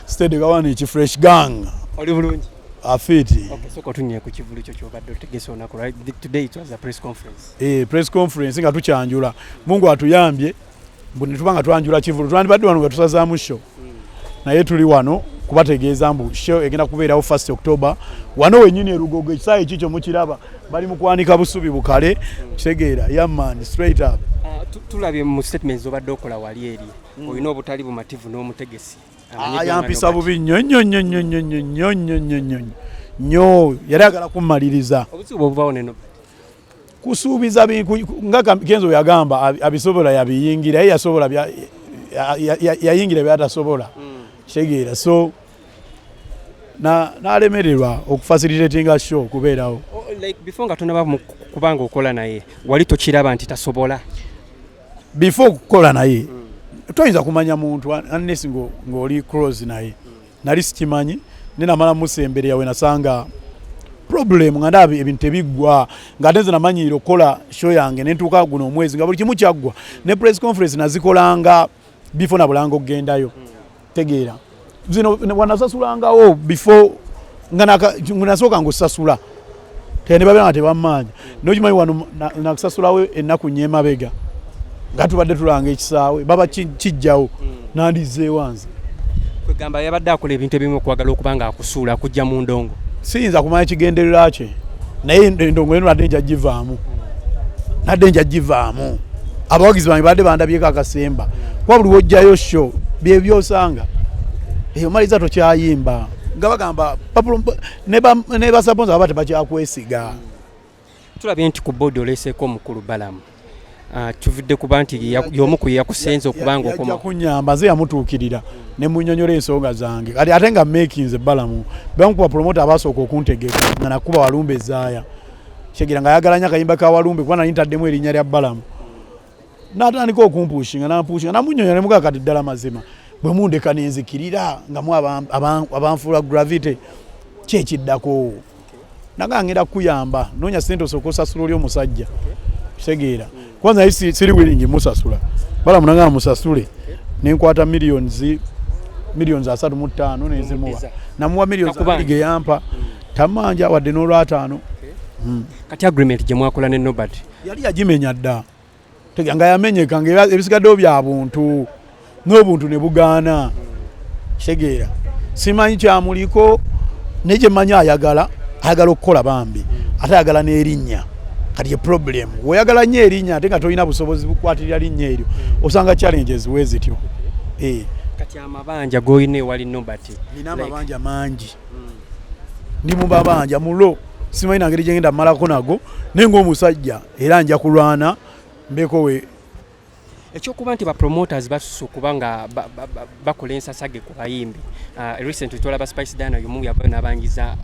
Steady Gawani chi fresh gang. Oli bulungi. Afiti. Okay, so kotunye ku kivulu kyo kyobadde otegese onako, right? Today it was a press conference. Press conference nga tucyanjula. Mungu atuyambye. Mbone tubanga twanjula kivulu. Twandibadde wano nga tusazaamu show. Naye tuli wano kubategeeza mbu show egenda kubeerawo 1 October. Wano wenyini erugogo ekisaawe kikyo mukiraba. Bali mu kwanika busubi bukale. Kitegeera. Yeah man, straight up. Tulabye mu statements obadde okola wali eri. Oyina obutali bumativu n'omutegesi. Yampisa bubi nnyo yali agala kummaliriza obuzibu obubawo neno kusuubiza nga Kenzo yagamba abisobola yabiyingira ye yasobola yayingira byatasobola kitegeera so n'alemererwa okufacilitatinga show kubeerawo like before nga tonaba kubanga okola naye wali tokiraba nti tasobola before kukola naye toyinza kumanya muntu unless ng'oli close naye nali sikimanyi ninamala musembere yawe nasanga problem nga ndabi ebintu tebiggwa nga nze namanyira okola show yange nentuuka guno omwezi nga buli kimu kyaggwa ne press conference nazikolanga before nabulanga okugendayo tegeera zino wanasasulangawo before nga nasooka ng'osasula tene babe nga tebamanya n'okimanyi wano nakusasulawo ennaku nnyemabega nga tubadde tulanga ekisaawe baba kijjawo nandizeewo nze kwegamba yabadde akola ebintu ebimu okwagala okubanga akusuula kujja mu ndongo siyinza kumanya kigendererwa kye naye endongo eno nadde nja givaamu abawagizi bange badde bandabyeko akasemba kuba buli wojjayo show bye byosanga omaliza tokyayimba nga bagamba ne basaponza baba tebakyakwesiga tulabye nti ku boodi oleeseeko omukulu balamu tuvudde kuba nti y'omu ku yakusenza okubanga okoma yajja kunyamba nze yamutuukirira ne munnyonnyola ensonga zange kati ate nga makinze balamu bamu ku bapromota abasooka okuntegeka nga nakuba walumbe ezaaya kitegeera nga yagalanya akayimba ka walumbe kuba nali ntaddemu erinnya lya balamu n'atandika okumpushinga nampushinga namunnyonnyola ne mugaa kati ddala mazima bwe mundeka nenzikirira nga mu abanfuula gravity kyekiddako naga ngenda kukuyamba noonya ssente osooka osasula oli omusajja kitegeera kwanza naye siri willing musasula bala munanga musasule nenkwata millions 3.5 nezimuwa namuwa millions ge yampa tamanja wadde n'olwataano kati agreement gye mwakola ne Norbat yali yagimenya dda teganga yamenyeka nga ebisigaddewo bya buntu n'obuntu ne bugaana kitegeera simanyi kyamuliko nekye manyi ayagala okukola bambi ate ayagala n'erinnya kati ye problem oyagala nnyo erinnya ate nga tolina busobozi bukwatirira linnya eryo osanga challenges wezityo kati amabanja goyine wali Norbat nina amabanja mangi ndi mu babanja mulo simanyi nangeri gyengenda malako nago naye ng'omusajja era nja kulwana mbeko we ekyokuba nti bapromoters basusa okuba nga bakola ensasage ku bayimbi recently tolaba Spice Dana yomu yavayo n'abangiza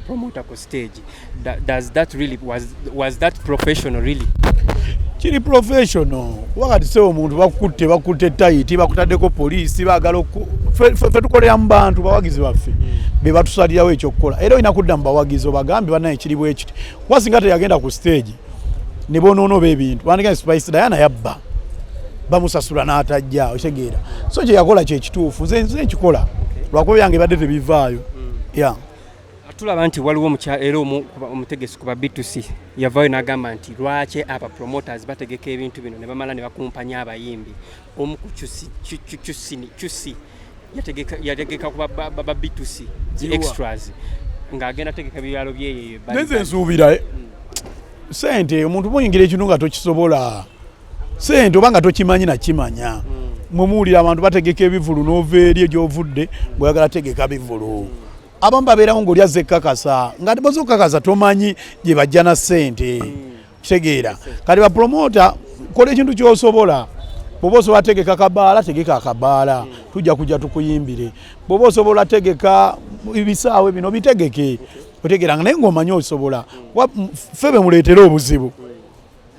promoter ko stage does that really was that professional really kiri professional wakati se omuntu bakutte tight bakutaddeko police bagalo fe tukolera mu bantu bawagizi baffe be batusalirawo ekyokukola era olina kudda mu bawagizi obagambe banaye kiri bwe kiti wasinga teyagenda ku stage ne bonoono b'ebintu bandika Spice Diana yabba bamusasula n'atajja otegeera so kye yakola kye kituufu nze nkikola lwakuba byange badde tebivaayo yeah. Tulaba nti waliwo era omutegesi ku ba B2C yavayo n'agamba nti lwaki aba promoters bategeka ebintu bino ne bamala ne bakumpanya abayimbi omu ku kyusi yategeka ku ba B2C extras ng'agenda tegeka byalo byeyo nze nsuubira sente omuntu muyingira ekintu nga tokisobola sente oba nga tokimanyi nakimanya mumuwulira abantu bategeka ebivulu n'ova eri egy'ovudde bweyagala tegeka bivulu abamu babeerawo ng'oli azze ekkakasa nga boza okukakasa tomanyi gye bajja na ssente kitegeera kati bapromota kola ekintu ky'osobola bw'oba osobola tegeka akabaala tegeka akabaala tujja kujja tukuyimbire bw'oba osobola tegeka ebisaawe bino bitegeke otegeera naye ng'omanyi osobola ffe bemuleetera obuzibu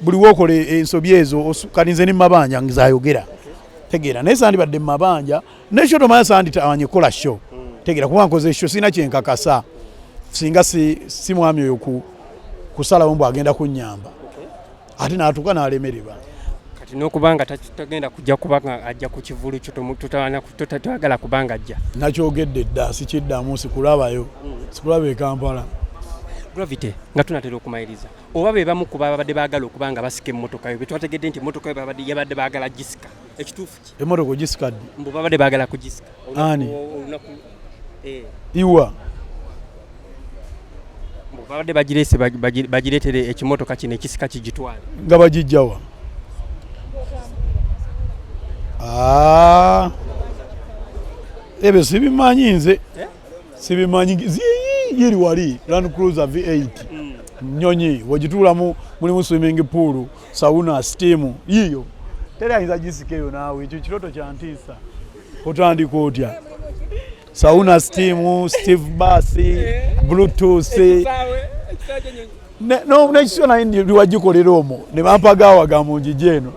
buli wookola ensobi ezo kati nze ni mabanja ngizayogera tegeera naye sandibadde mu mabanja nekyo tomanya sanditawanye kola show tegeera kuba nkoze show sina kyenkakasa singa si mwami oyo kusalawo mbu agenda kunnyamba ate n'atuuka n'alemererwa kati n'okubanga tagenda kujja kubanga ajja ku kivulu kyo tutagala kubanga ajja nakyogedde dda sikiddamu sikulabayo sikulaba e Kampala Gravity nga tunatera okumayiriza oba be bamu kuba babadde baagala okubanga basika emmotoka yo betwategedde nti emmotoka yo yabadde baagala gisika ekituufu ki emmotoka ogisikadde mbu babadde baagala kugisika ani olunaku iwa mbu babadde bagireese bagireetere ekimotoka kino ekisika kigitwale nga bagijjawa ebyo sibimanyi nze sibimanyi yiri wali Land Cruiser V8 nyonyi wagituulamu mulimu swimming pool sauna steam yiyo teri ayinza gisikeyo naawe ekyo kiroto kyantiisa otandika otya sauna steam steve basi bluetooth nekisio naye ndiwagikolera omwo ne bampagawa gamungi jeeno